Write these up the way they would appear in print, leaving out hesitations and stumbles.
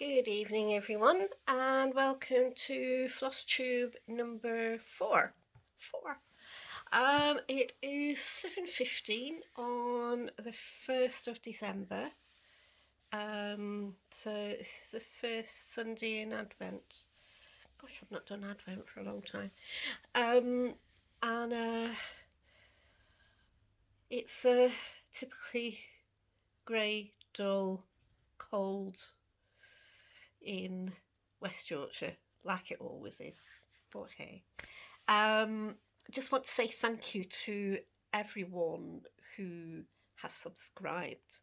Good evening, everyone, and welcome to Floss Tube number 4. It is 7:15 on the 1st of December. So this is the first Sunday in Advent. Gosh, I've not done Advent for a long time. And it's typically grey, dull, cold in West Yorkshire, like it always is. But hey, just want to say thank you to everyone who has subscribed.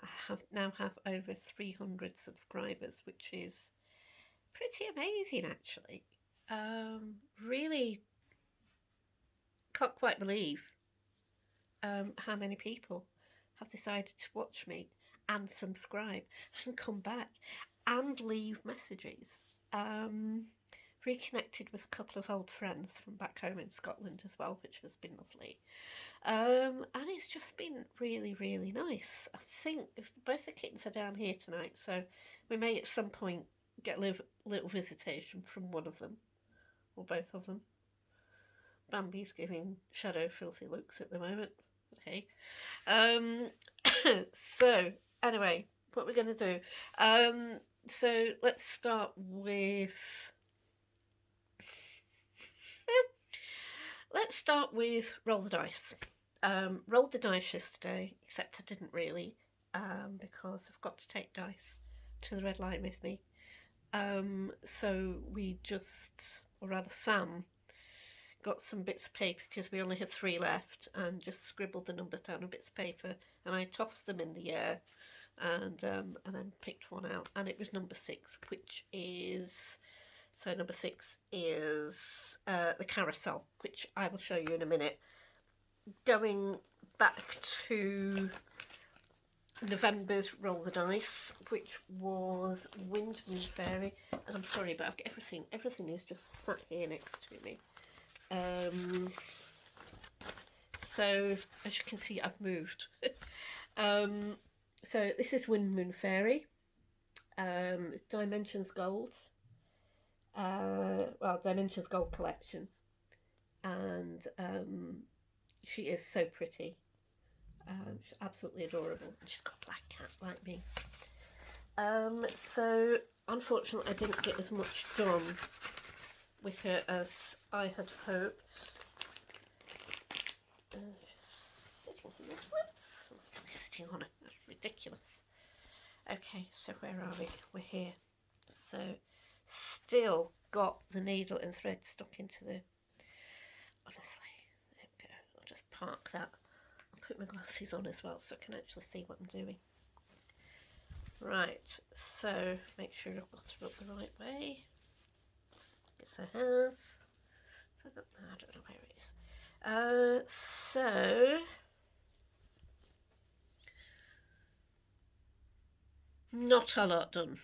I now have over 300 subscribers, which is pretty amazing, actually. Really can't quite believe how many people have decided to watch me and subscribe and come back and leave messages. Reconnected with a couple of old friends from back home in Scotland as well, which has been lovely. And it's just been really, really nice. I think both the kittens are down here tonight, so we may at some point get a little visitation from one of them, or both of them. Bambi's giving Shadow filthy looks at the moment, but hey. So, anyway, what we're going to do. So, let's start with... Let's start with roll the dice. Rolled the dice yesterday, except I didn't really, because I've got to take dice to the red light with me. So we just, or rather Sam, got some bits of paper because we only had 3 left, and just scribbled the numbers down on bits of paper, and I tossed them in the air, and then picked one out, and it was number 6, which is... So number 6 is the Carousel, which I will show you in a minute. Going back to November's Roll the Dice, which was Wind Moon Fairy, and I'm sorry, but I've got everything is just sat here next to me. So as you can see, I've moved. So this is Wind Moon Fairy. It's Dimensions Gold. Dimensions Gold collection, and she is so pretty. She's absolutely adorable. She's got a black cat like me. So unfortunately, I didn't get as much done with her as I had hoped. Sitting on it. That's ridiculous. Okay, so where are we? We're here. So still got the needle and thread stuck into the... Honestly, there we go. I'll just park that. I'll put my glasses on as well so I can actually see what I'm doing. Right, so make sure I've got it up the right way. Yes, I have. I don't know where it is. So... not a lot done.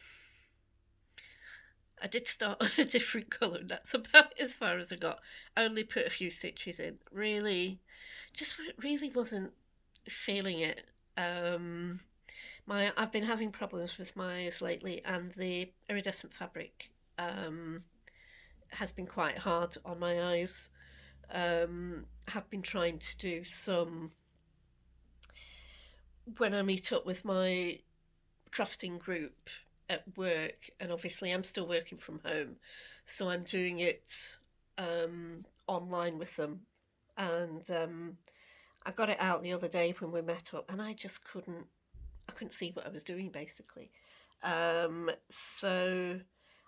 I did start on a different colour, and that's about as far as I got. I only put a few stitches in. Really wasn't feeling it. I've been having problems with my eyes lately, and the iridescent fabric has been quite hard on my eyes. Have been trying to do some... When I meet up with my crafting group at work, and obviously I'm still working from home, so I'm doing it online with them, and I got it out the other day when we met up, and I couldn't see what I was doing basically. So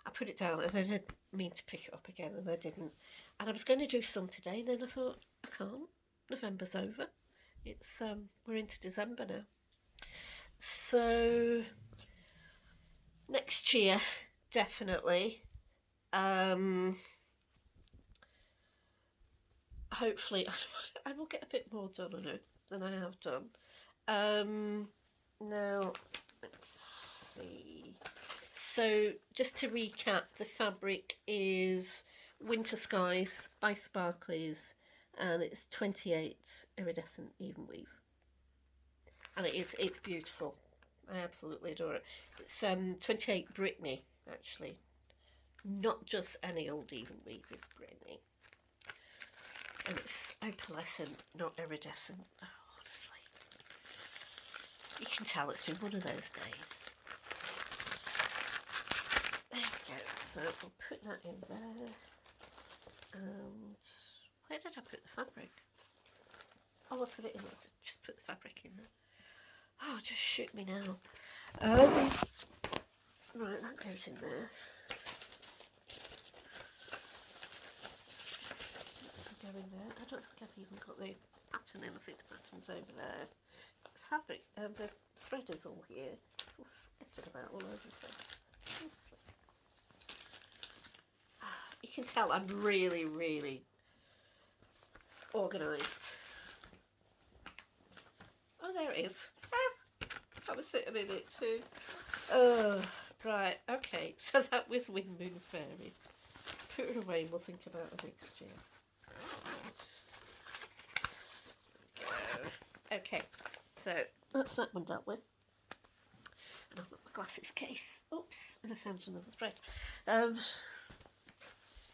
I put it down, and I didn't mean to pick it up again, and I didn't, and I was going to do some today, and then I thought, I can't. November's over. It's we're into December now. So next year, definitely. Hopefully, I will get a bit more done on it than I have done. Now, let's see. So, just to recap, the fabric is Winter Skies by Sparklies, and it's 28 iridescent even weave, and it's beautiful. I absolutely adore it. It's 28 Brittany, actually. Not just any old even weave, it's Brittany. And it's opalescent, not iridescent. Oh, honestly. You can tell it's been one of those days. There we go. So we'll put that in there. And where did I put the fabric? Oh, I put it in there. Just put the fabric in there. Oh, just shoot me now. Right, that goes in there. Go in there. I don't think I've even got the pattern in. I think the pattern's over there. The fabric, the thread is all here. It's all scattered about all over the place. You can tell I'm really, really organised. Oh, there it is. I was sitting in it too. Oh, right. Okay, so that was Wind Moon Fairy. Put her away and we'll think about it next year. Okay, so that's that one dealt with. And I've got my glasses case. Oops, and I found another thread.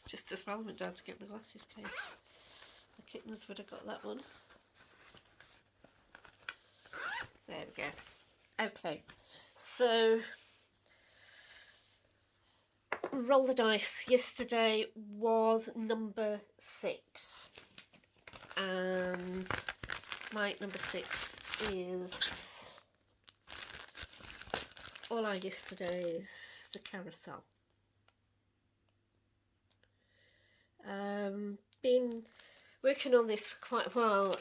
Just as well I went down to get my glasses case. The kittens would have got that one. There we go. Okay, so roll the dice yesterday was number 6, and my number 6 is all our yesterdays, the Carousel. Been working on this for quite a while.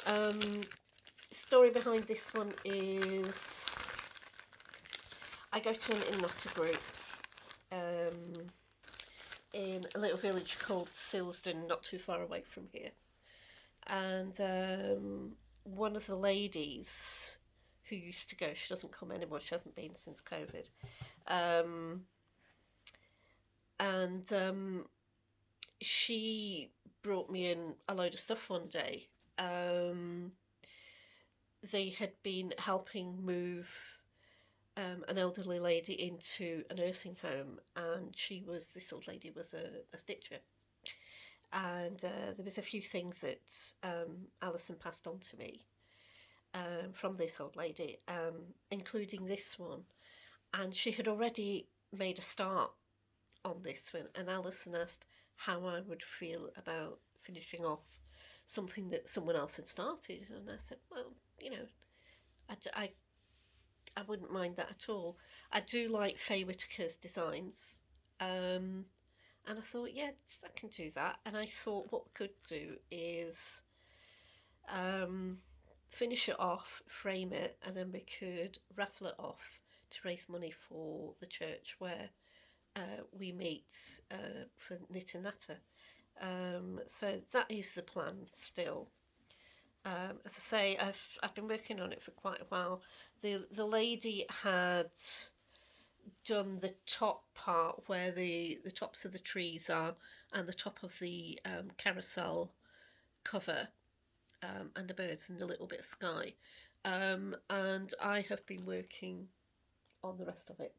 Story behind this one is I go to an Innata group in a little village called Silsden, not too far away from here. And one of the ladies who used to go, she doesn't come anymore, she hasn't been since COVID. She brought me in a load of stuff one day. They had been helping move an elderly lady into a nursing home, and this old lady was a stitcher. And there was a few things that Alison passed on to me from this old lady, including this one. And she had already made a start on this one, and Alison asked how I would feel about finishing off something that someone else had started. And I said, well, I wouldn't mind that at all. I do like Faye Whitaker's designs. And I thought, yeah, I can do that. And I thought what we could do is finish it off, frame it, and then we could raffle it off to raise money for the church where we meet for Knit and Natter. So that is the plan still. As I say, I've been working on it for quite a while. The lady had done the top part where the tops of the trees are, and the top of the carousel cover, and the birds and a little bit of sky. And I have been working on the rest of it.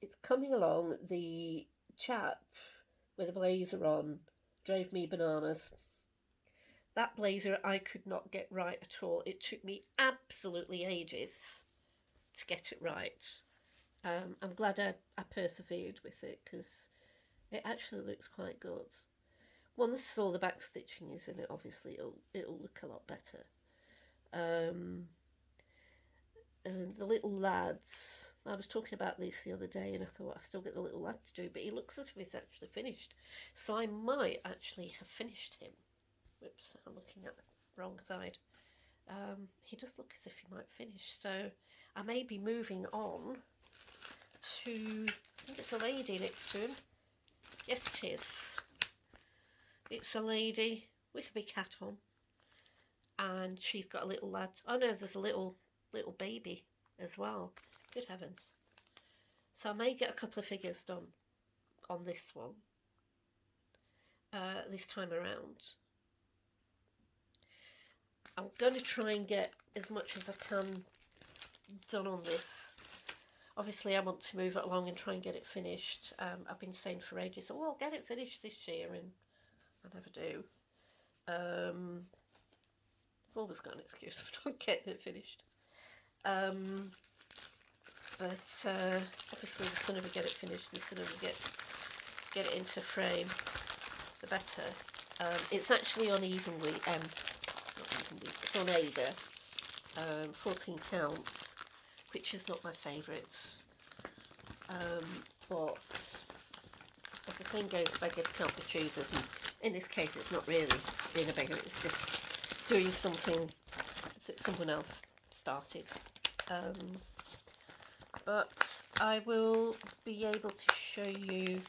It's coming along. The chap with a blazer on drove me bananas. That blazer I could not get right at all. It took me absolutely ages to get it right. I'm glad I persevered with it, because it actually looks quite good. Once all the back stitching is in it, obviously it'll look a lot better. And the little lads, I was talking about this the other day, and I thought I've still got the little lad to do, but he looks as if he's actually finished. So I might actually have finished him. Whoops, I'm looking at the wrong side. He does look as if he might finish. So I may be moving on to, I think it's a lady next to him. Yes, it is. It's a lady with a big hat on, and she's got a little lad. Oh no, there's a little baby as well. Good heavens. So I may get a couple of figures done on this one this time around. I'm going to try and get as much as I can done on this. Obviously, I want to move it along and try and get it finished. I've been saying for ages, oh, I'll get it finished this year, and I never do. I've always got an excuse for not getting it finished. But obviously, the sooner we get it finished, the sooner we get it into frame, the better. It's actually on even wheat, not even wheat, it's on Ada, 14 counts, which is not my favourite. But as the saying goes, beggars can't be choosers, and in this case it's not really being a beggar, it's just doing something that someone else started. But I will be able to show you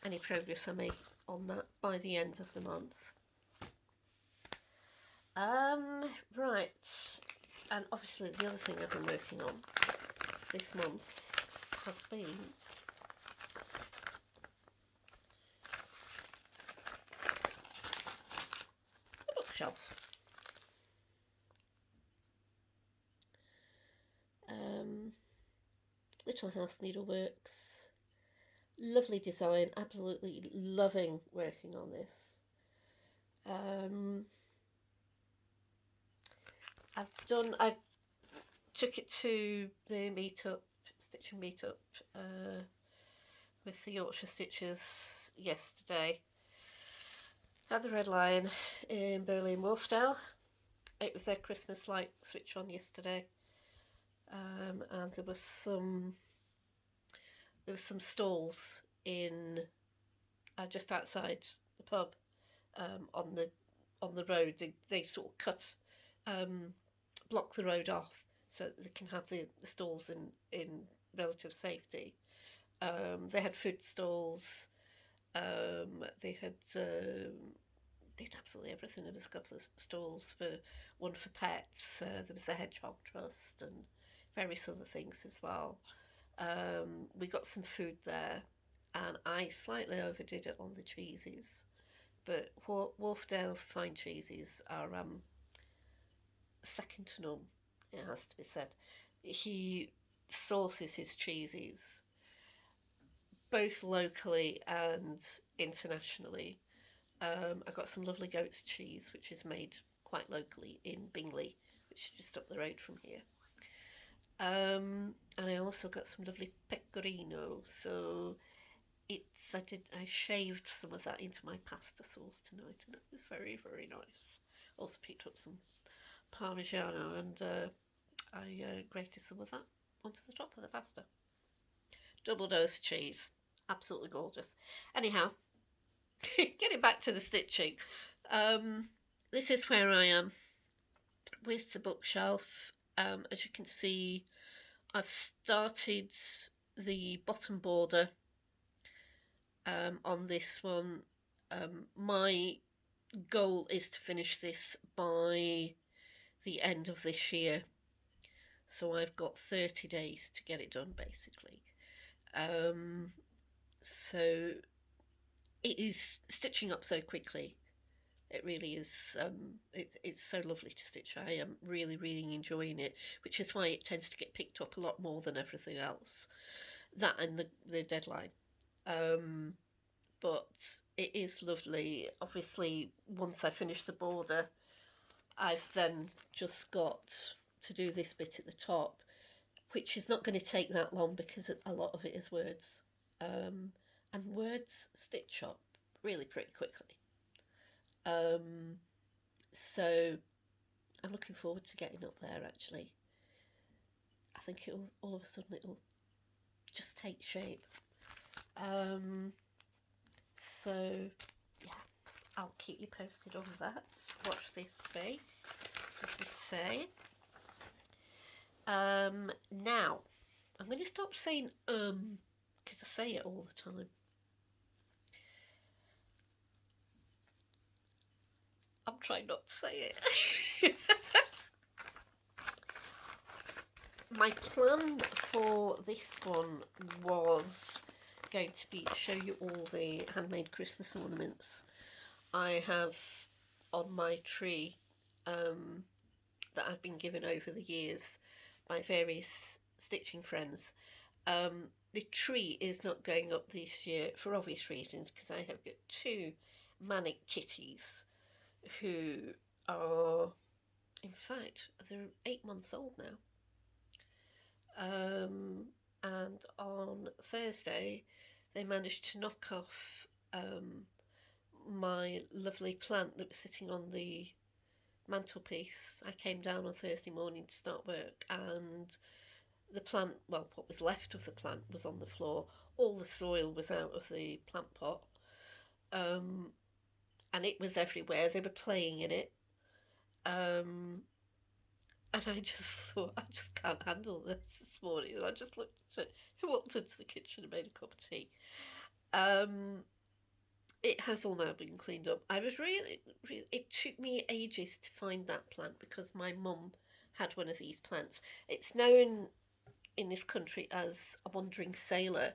any progress I make on that by the end of the month. Right, and obviously the other thing I've been working on this month has been the bookshelf. Little House Needleworks, lovely design, absolutely loving working on this. I took it to the stitching meetup with the Yorkshire Stitchers yesterday at the Red Lion in Berlin Wharfdale. It was their Christmas light switch on yesterday, and there was some stalls in just outside the pub, on the road. They sort of block the road off so that they can have the stalls in relative safety. They had food stalls. They had absolutely everything. There was a couple of stalls one for pets. There was the Hedgehog Trust and various other things as well. We got some food there, and I slightly overdid it on the cheeses, but Wharfdale fine cheeses are second to none, it has to be said. He sources his cheeses both locally and internationally. I got some lovely goat's cheese, which is made quite locally in Bingley, which is just up the road from here. And I also got some lovely pecorino, so I shaved some of that into my pasta sauce tonight, and it was very, very nice. Also picked up some Parmigiano, and I grated some of that onto the top of the pasta. Double dose of cheese, absolutely gorgeous. Anyhow, getting back to the stitching, this is where I am with the bookshelf. As you can see, I've started the bottom border on this one. My goal is to finish this by the end of this year, so I've got 30 days to get it done, basically. So it is stitching up so quickly. It really is. It's so lovely to stitch. I am really, really enjoying it, which is why it tends to get picked up a lot more than everything else. That and the deadline. But it is lovely. Obviously, once I finish the border, I've then just got to do this bit at the top, which is not going to take that long because a lot of it is words. And words stitch up really pretty quickly. So I'm looking forward to getting up there, actually. I think it'll all of a sudden it'll just take shape. So yeah, I'll keep you posted on that. Watch this space, as we say. Now I'm going to stop saying because I say it all the time. I'm trying not to say it. My plan for this one was going to be show you all the handmade Christmas ornaments I have on my tree. that I've been given over the years by various stitching friends. The tree is not going up this year for obvious reasons, because I have got two manic kitties who are, in fact, they're 8 months old now. And on Thursday, they managed to knock off my lovely plant that was sitting on the mantelpiece. I came down on Thursday morning to start work, and the plant, well, what was left of the plant was on the floor. All the soil was out of the plant pot, and it was everywhere. They were playing in it. And I just thought, I just can't handle this morning. And I just looked at it, walked into the kitchen and made a cup of tea. It has all now been cleaned up. I was really, it took me ages to find that plant because my mum had one of these plants. It's known in this country as a wandering sailor,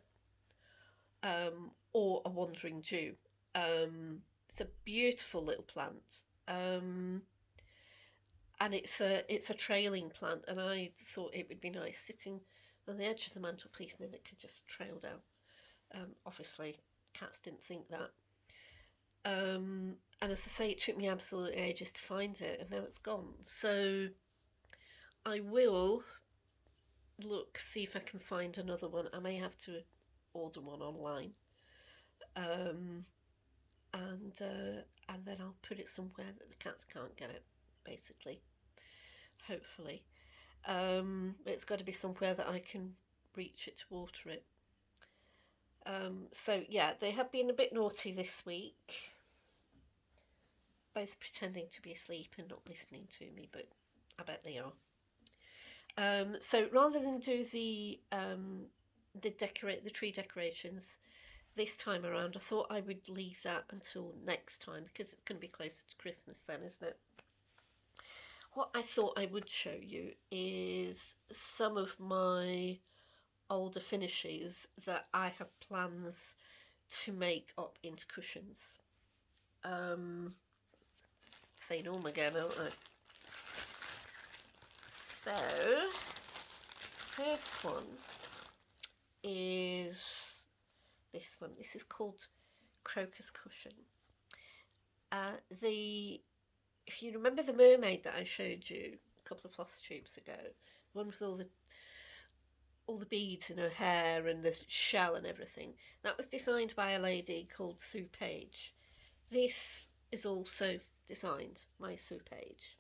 or a wandering Jew. It's a beautiful little plant. And it's a trailing plant, and I thought it would be nice sitting on the edge of the mantelpiece, and then it could just trail down. Obviously, cats didn't think that. And as I say, it took me absolutely ages to find it, and now it's gone. So I will see if I can find another one. I may have to order one online, and then I'll put it somewhere that the cats can't get it, basically. Hopefully, it's got to be somewhere that I can reach it to water it. So yeah, they have been a bit naughty this week, both pretending to be asleep and not listening to me, but I bet they are. So rather than do the tree decorations this time around, I thought I would leave that until next time, because it's going to be closer to Christmas then, isn't it? What I thought I would show you is some of my older finishes that I have plans to make up into cushions. Saying home again, aren't I? So, first one is this one. This is called Crocus Cushion. If you remember the mermaid that I showed you a couple of floss tubes ago, the one with all the beads in her hair and the shell and everything, that was designed by a lady called Sue Page. This is also designed by Sue Page,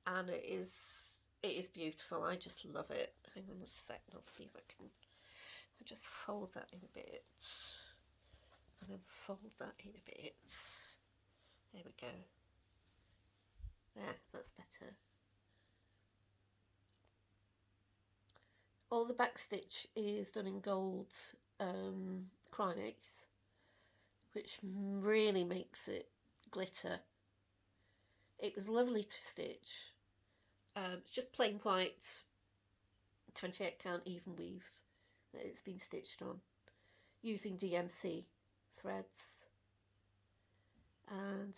and it is beautiful. I just love it. Hang on a sec, I'll see if I can. I just fold that in a bit, and then fold that in a bit. There we go. There, that's better. All the back stitch is done in gold Cryonics, which really makes it glitter. It was lovely to stitch. It's just plain white 28 count even weave that it's been stitched on using DMC threads, and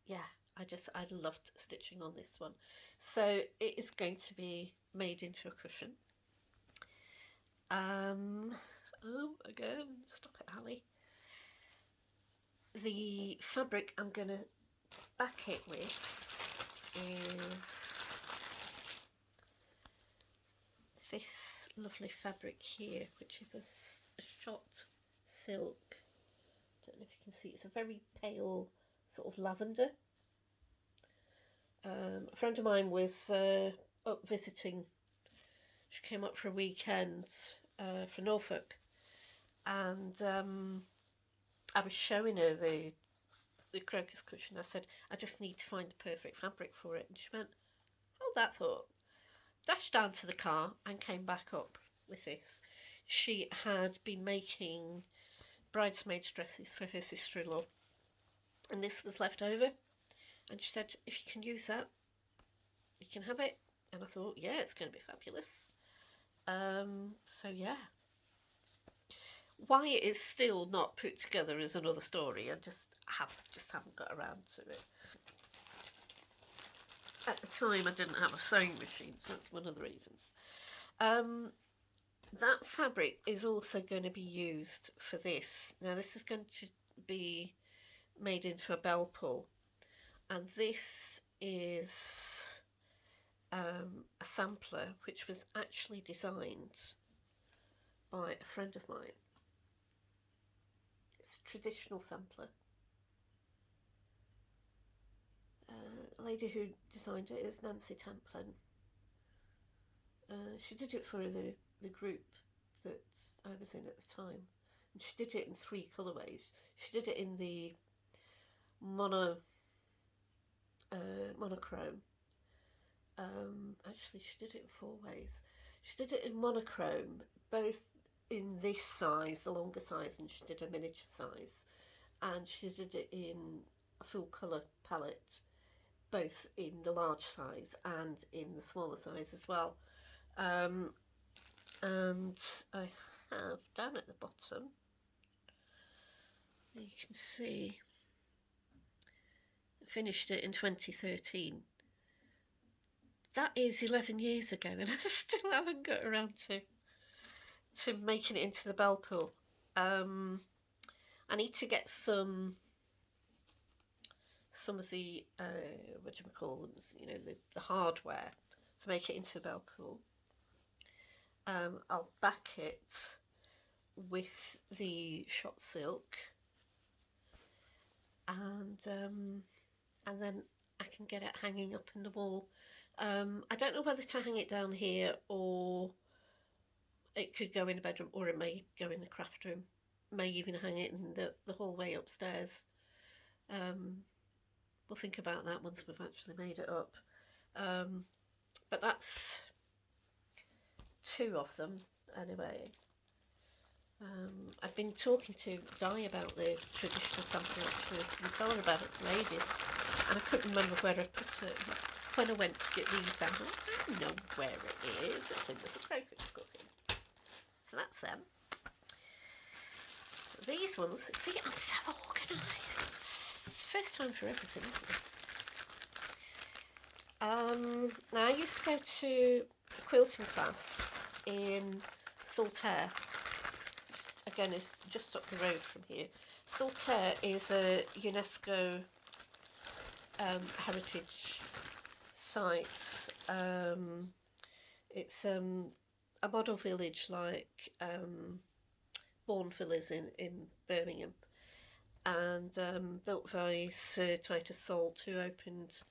yeah, I loved stitching on this one. So it is going to be made into a cushion. Again, stop it, Ali. The fabric I'm going to back it with is this lovely fabric here, which is a shot silk. Don't know if you can see, it's a very pale sort of lavender. A friend of mine was up visiting. She came up for a weekend for Norfolk, and I was showing her the crocus cushion. I said, I just need to find the perfect fabric for it, and she went, hold that thought, dashed down to the car and came back up with this. She had been making bridesmaids dresses for her sister-in-law, and this was left over, and she said, if you can use that, you can have it. And I thought, yeah, it's going to be fabulous. So yeah, why it is still not put together is another story. I just haven't got around to it. at the time I didn't have a sewing machine, so that's one of the reasons. That fabric is also going to be used for this. Now this is going to be made into a bell pull, and this is a sampler which was actually designed by a friend of mine. It's a traditional sampler. The lady who designed it is Nancy Templin. She did it for the group that I was in at the time, and she did it in 3 colourways. She did it in the monochrome. Actually, she did it in 4 ways. She did it in monochrome, both in this size, the longer size, and she did a miniature size, and she did it in a full colour palette, both in the large size and in the smaller size as well. And I have down at the bottom, you can see, I finished it in 2013. That is 11 years ago, and I still haven't got around to making it into the bell pull. I need to get some of the what do you call them? You know, the hardware to make it into a bell pull. I'll back it with the shot silk, and then I can get it hanging up in the wall. I don't know whether to hang it down here, or it could go in the bedroom, or it may go in the craft room. May even hang it in the hallway upstairs. We'll think about that once we've actually made it up. But that's 2 of them anyway. I've been talking to Di about the traditional sampler, actually. I've been telling her about it for ages, and I couldn't remember where I put it. When I went to get these down, I know where it is. It's in the focus cooking. So that's them. These ones, see, I'm so organised. It's the first time for everything, isn't it? Now, I used to go to a quilting class in Saltaire. Again, it's just up the road from here. Saltaire is a UNESCO heritage site. It's a model village like Bourneville is in Birmingham, and built by Sir Titus Salt, who opened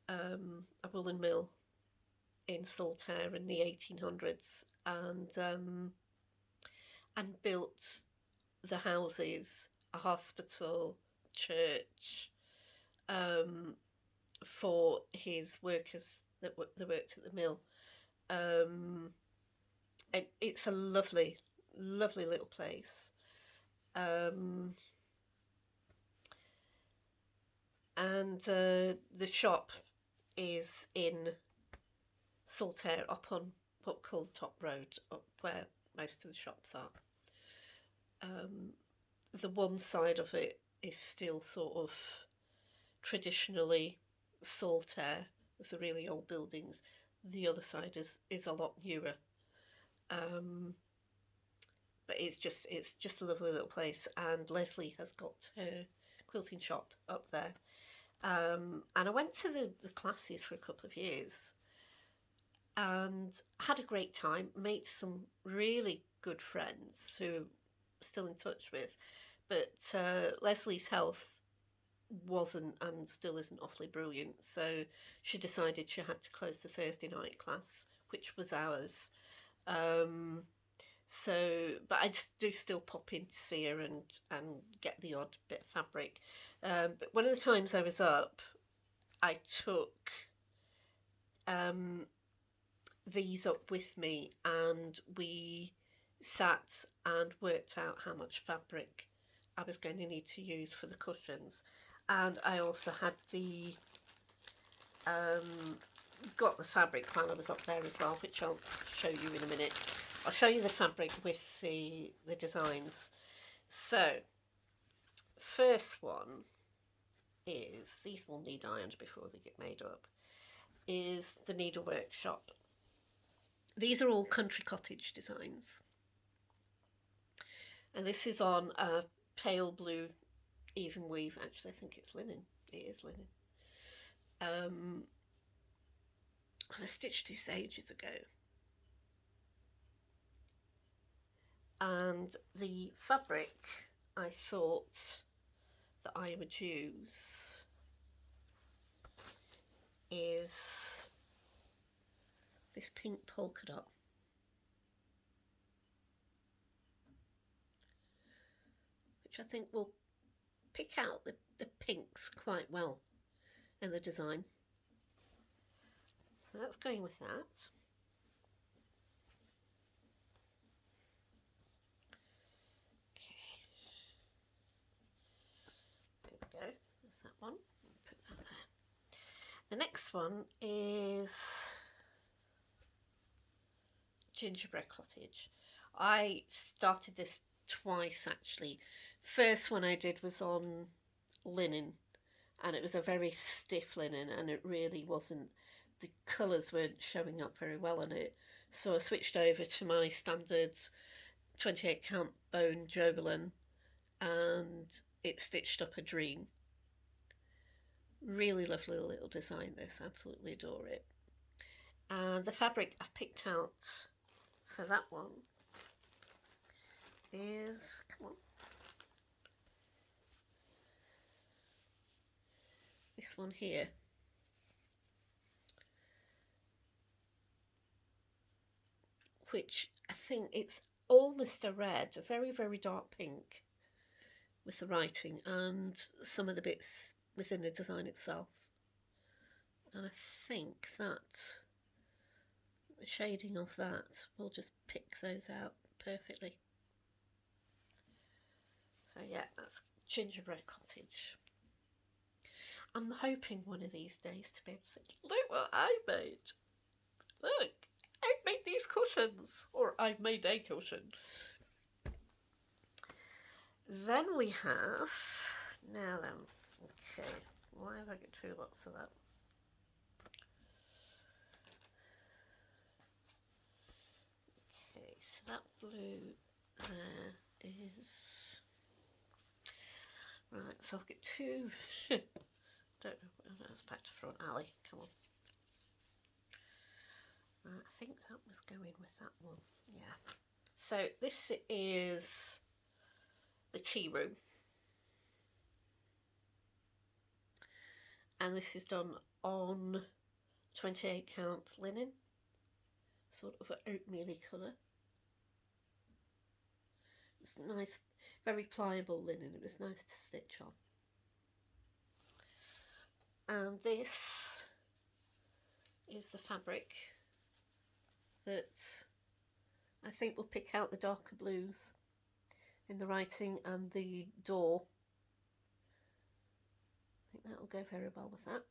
a woolen mill in Saltaire in the 1800s, and built the houses, a hospital, church, for his workers that worked at the mill. It's a lovely, lovely little place. And the shop is in Saltaire, up on what called the Top Road, up where most of the shops are. The one side of it is still sort of traditionally Saltaire, with the really old buildings. The other side is a lot newer. But it's just a lovely little place, and Leslie has got her quilting shop up there. And I went to the classes for a couple of years and had a great time, made some really good friends who I'm still in touch with. But Leslie's health wasn't and still isn't awfully brilliant, so she decided she had to close the Thursday night class, which was ours. But I do still pop in to see her and get the odd bit of fabric. But one of the times I was up, I took these up with me, and we sat and worked out how much fabric I was going to need to use for the cushions. And I also had got the fabric while I was up there as well, which I'll show you in a minute. I'll show you the fabric with the designs. So, first one is, these will need ironed before they get made up. is the Needle Workshop. These are all country cottage designs. And this is on a pale blue even weave. Actually, I think it's linen. It is linen. And I stitched this ages ago. And the fabric I thought that I would use is this pink polka dot. Which I think will pick out the pinks quite well in the design. So that's going with that. Okay. There we go. There's that one. Put that there. The next one is Gingerbread Cottage. I started this twice actually. First one I did was on linen, and it was a very stiff linen, and it really wasn't, the colours weren't showing up very well on it. So I switched over to my standard 28 count bone jobelan, and it stitched up a dream. Really lovely little design this, absolutely adore it. And the fabric I've picked out for that one is, come on, this one here. Which I think it's almost a red, a very, very dark pink with the writing and some of the bits within the design itself. And I think that the shading of that will just pick those out perfectly. So yeah, that's Gingerbread Cottage. I'm hoping one of these days to be able to say, look what I made. Look, I've made these cushions, or I've made a cushion. Then we have, now then, okay, why have I got two lots of that? Okay, so that blue there is, right, so I've got two, don't know, that's back to front, Ali, come on. I think that was going with that one, yeah. So this is the tea room. And this is done on 28 count linen, sort of an oatmeal-y colour. It's nice, very pliable linen, it was nice to stitch on. And this is the fabric that I think will pick out the darker blues in the writing and the door. I think that will go very well with that.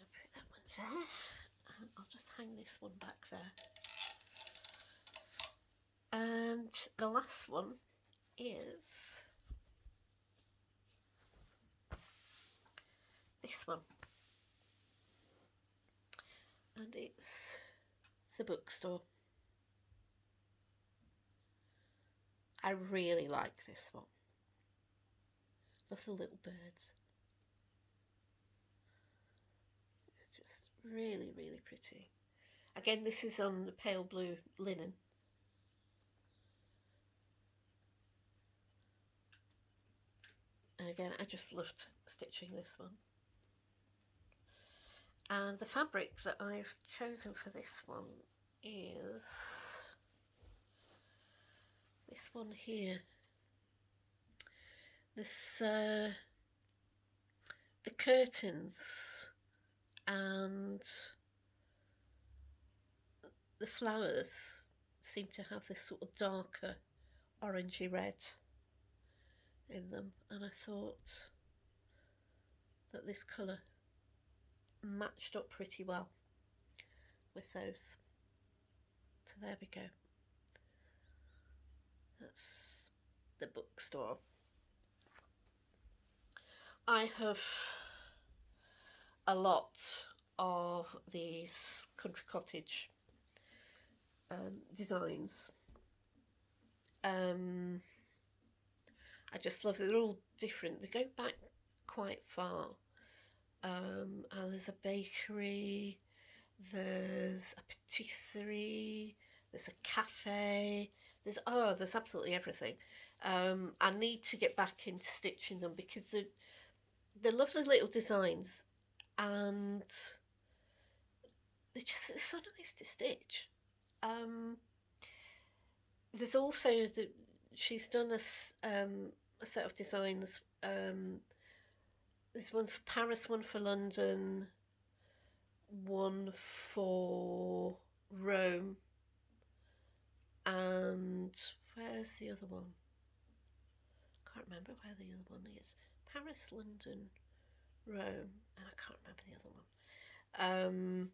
I'll put that one there, and I'll just hang this one back there. And the last one is this one, and it's the bookstore. I really like this one. Love the little birds. Just really, really pretty. Again, this is on the pale blue linen. And again, I just loved stitching this one. And the fabric that I've chosen for this one is this one here. This, the curtains and the flowers seem to have this sort of darker orangey red in them, and I thought that this colour matched up pretty well with those. So there we go. That's the bookstore. I have a lot of these country cottage designs. Um, I just love them. They're all different. They go back quite far. And there's a bakery, there's a patisserie, there's a cafe. There's absolutely everything. I need to get back into stitching them because they're lovely little designs, and they're so nice to stitch. Um, there's also she's done a set of designs. There's one for Paris, one for London, one for Rome, and where's the other one? Can't remember where the other one is. Paris, London, Rome, and I can't remember the other one.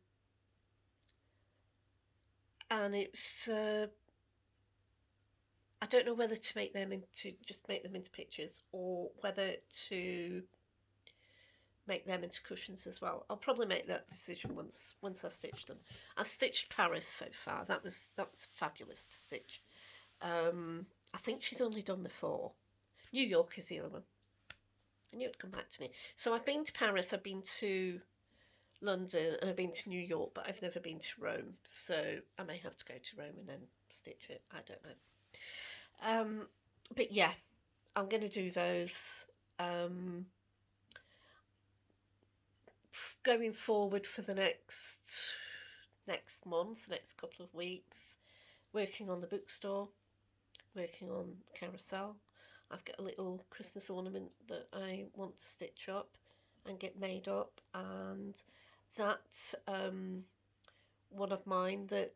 And it's I don't know whether to make them into just make them into pictures or whether to make them into cushions as well. I'll probably make that decision once I've stitched them. I've stitched Paris so far. That was fabulous to stitch. I think she's only done the 4. New York is the other one. I knew it'd come back to me. So I've been to Paris, I've been to London, and I've been to New York, but I've never been to Rome. So I may have to go to Rome and then stitch it. I don't know. But yeah, I'm going to do those. Going forward for the next month, next couple of weeks, working on the bookstore, working on Carousel. I've got a little Christmas ornament that I want to stitch up and get made up, and that's one of mine that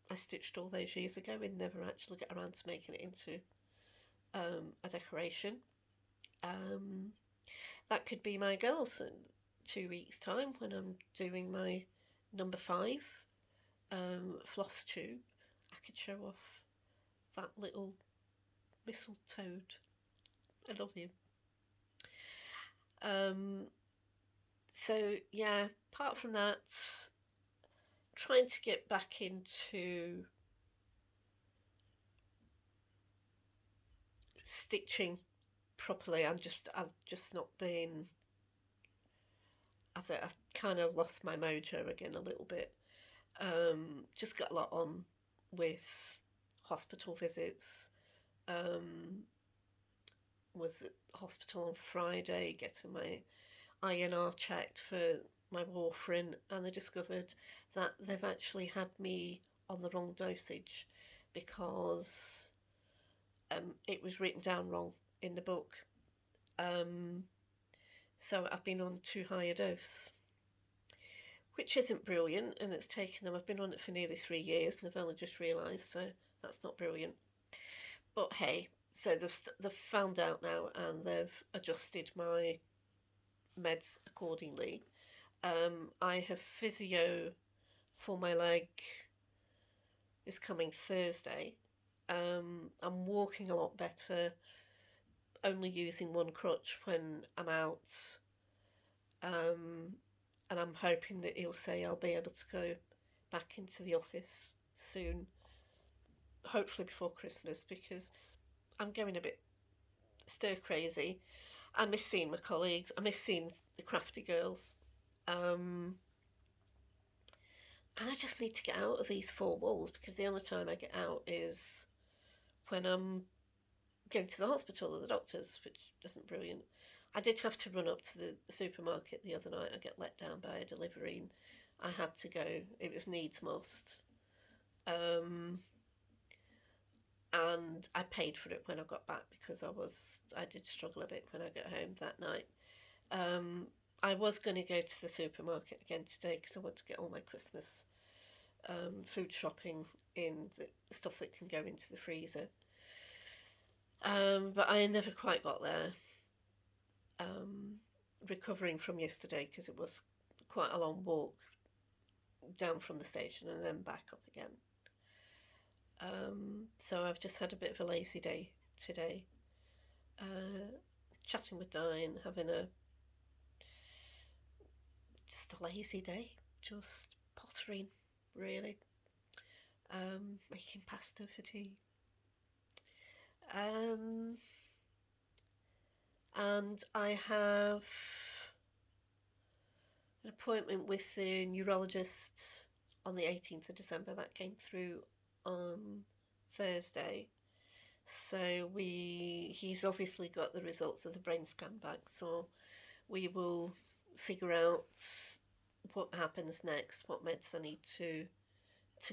I stitched all those years ago and never actually got around to making it into a decoration. That could be my goals in 2 weeks' time when I'm doing my number 5 floss tube. I could show off that little mistletoe. I love you. So yeah, apart from that, trying to get back into stitching properly. I've just not been. I've kind of lost my mojo again a little bit. Just got a lot on with hospital visits. Was at hospital on Friday getting my INR checked for my warfarin, and they discovered that they've actually had me on the wrong dosage because it was written down wrong in the book. So I've been on too high a dose, which isn't brilliant, and it's taken them. I've been on it for nearly 3 years, and I've only just realised, so that's not brilliant. But hey, so they've found out now, and they've adjusted my meds accordingly. I have physio for my leg is coming Thursday. I'm walking a lot better, only using one crutch when I'm out. And I'm hoping that he'll say I'll be able to go back into the office soon, hopefully before Christmas, because I'm going a bit stir crazy. I miss seeing my colleagues. I miss seeing the crafty girls. And I just need to get out of these 4 walls because the only time I get out is when I'm going to the hospital or the doctors, which isn't brilliant. I did have to run up to the supermarket the other night. I get let down by a delivery and I had to go. It was needs must. And I paid for it when I got back because I did struggle a bit when I got home that night. I was going to go to the supermarket again today because I want to get all my Christmas food shopping in, the stuff that can go into the freezer. But I never quite got there. Recovering from yesterday because it was quite a long walk down from the station and then back up again. So I've just had a bit of a lazy day today. Chatting with Diane, having a just a lazy day, just pottering, really. Making pasta for tea. And I have an appointment with the neurologist on the 18th of December. That came through on Thursday. So he's obviously got the results of the brain scan back, so we will figure out what happens next, what meds I need to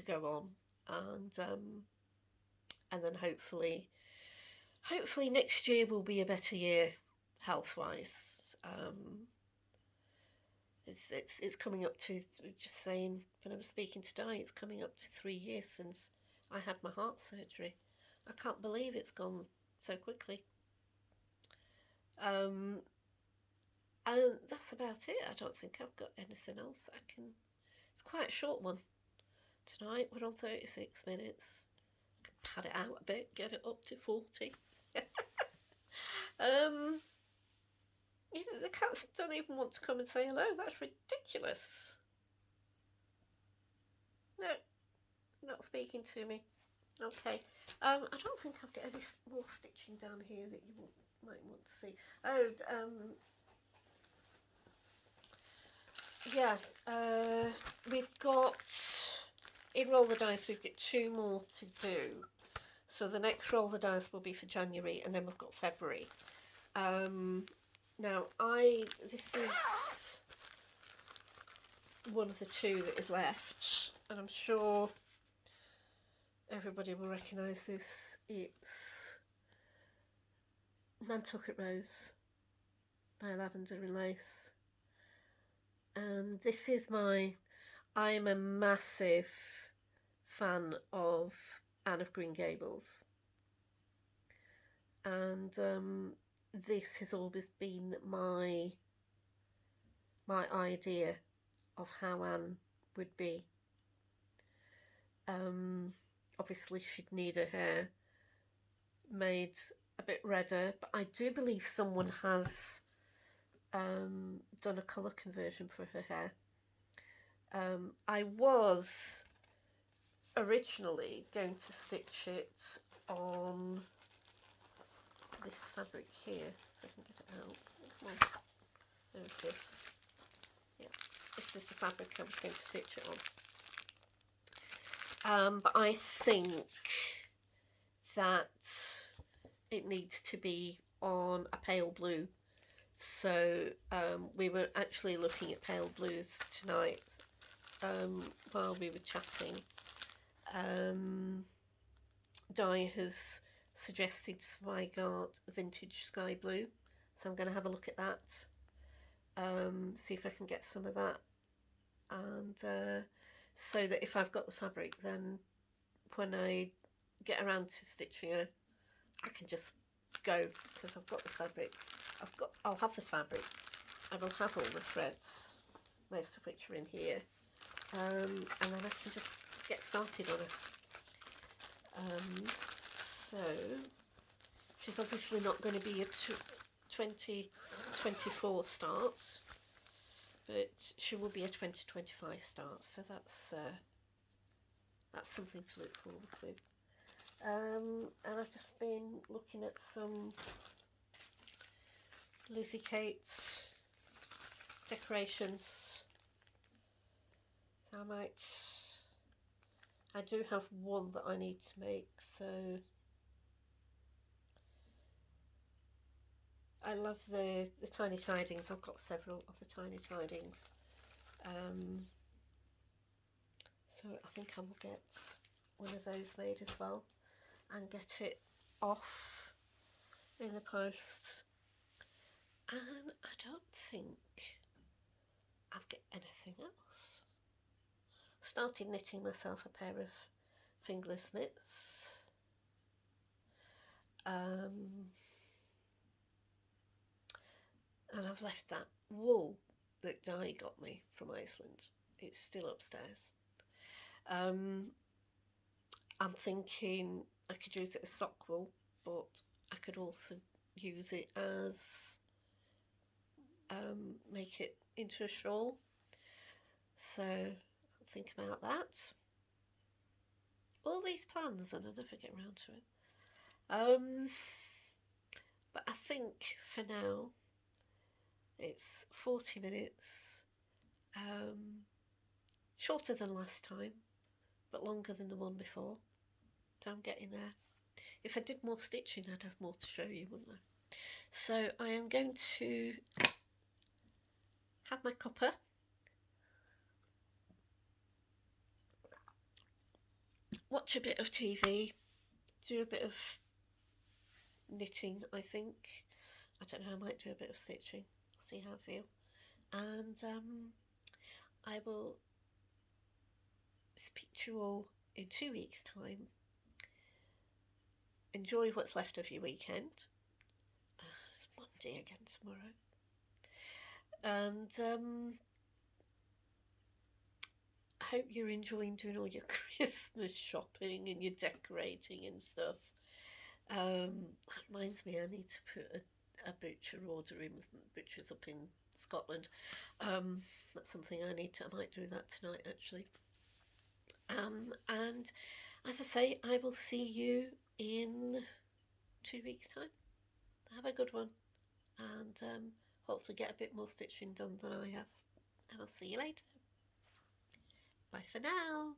go on, and then hopefully next year will be a better year health wise. It's coming up to, just saying when I was speaking to Di, it's coming up to 3 years since I had my heart surgery. I can't believe it's gone so quickly. And that's about it. I don't think I've got anything else. It's quite a short one tonight. We're on 36 minutes. I can pad it out a bit, get it up to 40. Yeah, the cats don't even want to come and say hello. That's ridiculous. No, not speaking to me. Okay. I don't think I've got any more stitching down here that you might want to see. Oh, yeah. We've got, in Roll the Dice, we've got 2 more to do. So the next Roll the Dice will be for January, and then we've got February. Now, this is one of the 2 that is left, and I'm sure everybody will recognise this. It's Nantucket Rose by Lavender and Lace. And this is I'm a massive fan of Anne of Green Gables. And this has always been my idea of how Anne would be. Obviously she'd need her hair made a bit redder, but I do believe someone has done a colour conversion for her hair. I was originally going to stitch it on this fabric here, if I can get it out. Come on. There it is. Yeah, this is the fabric I was going to stitch it on. But I think that it needs to be on a pale blue. So we were actually looking at pale blues tonight while we were chatting. Di has suggested Zweigart Vintage Sky Blue, so I'm going to have a look at that, see if I can get some of that, and so that if I've got the fabric, then when I get around to stitching her, I can just go, because I've got the fabric. I'll have the fabric, I will have all the threads, most of which are in here, and then I can just get started on it. So she's obviously not going to be a 2024 start, but she will be a 2025 start. So that's something to look forward to. And I've just been looking at some Lizzie Kate decorations. I do have one that I need to make, so I love the tiny tidings. I've got several of the tiny tidings, so I think I will get one of those made as well and get it off in the post. And I don't think I've got anything else. Started knitting myself a pair of fingerless mitts. And I've left that wool that Di got me from Iceland. It's still upstairs. I'm thinking I could use it as sock wool, but I could also use it as make it into a shawl. So I'll think about that. All these plans and I never get around to it. But I think for now it's 40 minutes, shorter than last time, but longer than the one before. So I'm getting there. If I did more stitching, I'd have more to show you, wouldn't I? So I am going to have my cuppa, watch a bit of TV, do a bit of knitting, I think. I don't know, I might do a bit of stitching, see how I feel. And I will speak to you all in 2 weeks' time. Enjoy what's left of your weekend. It's Monday again tomorrow. And I hope you're enjoying doing all your Christmas shopping and your decorating and stuff. That reminds me, I need to put a butcher order in with butchers up in Scotland. That's something I might do that tonight actually. And as I say, I will see you in 2 weeks' time. Have a good one, and hopefully get a bit more stitching done than I have. And I'll see you later. Bye for now.